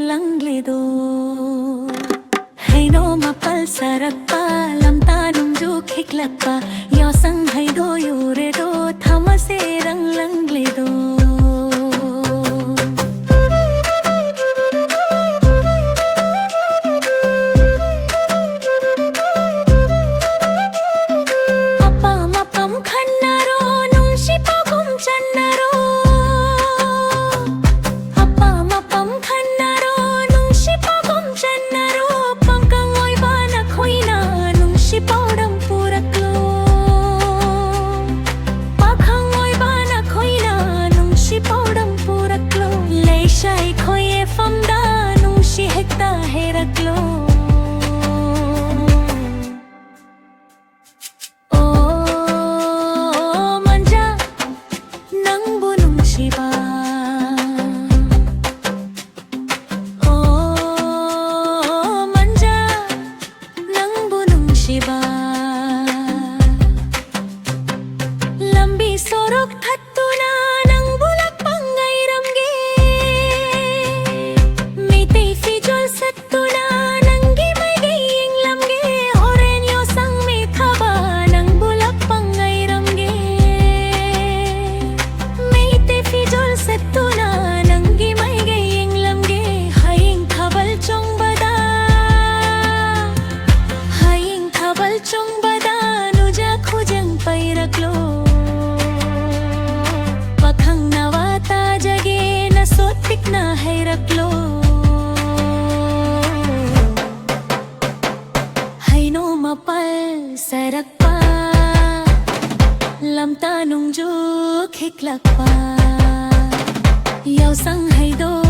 lang lido. Hay no mapal sarak pa lam tanong ju khiklak pa yo sang hay do yure do thamase rang lang lido. Mapal sarak pa lam tanong ju khiklak pa yaw sang hay do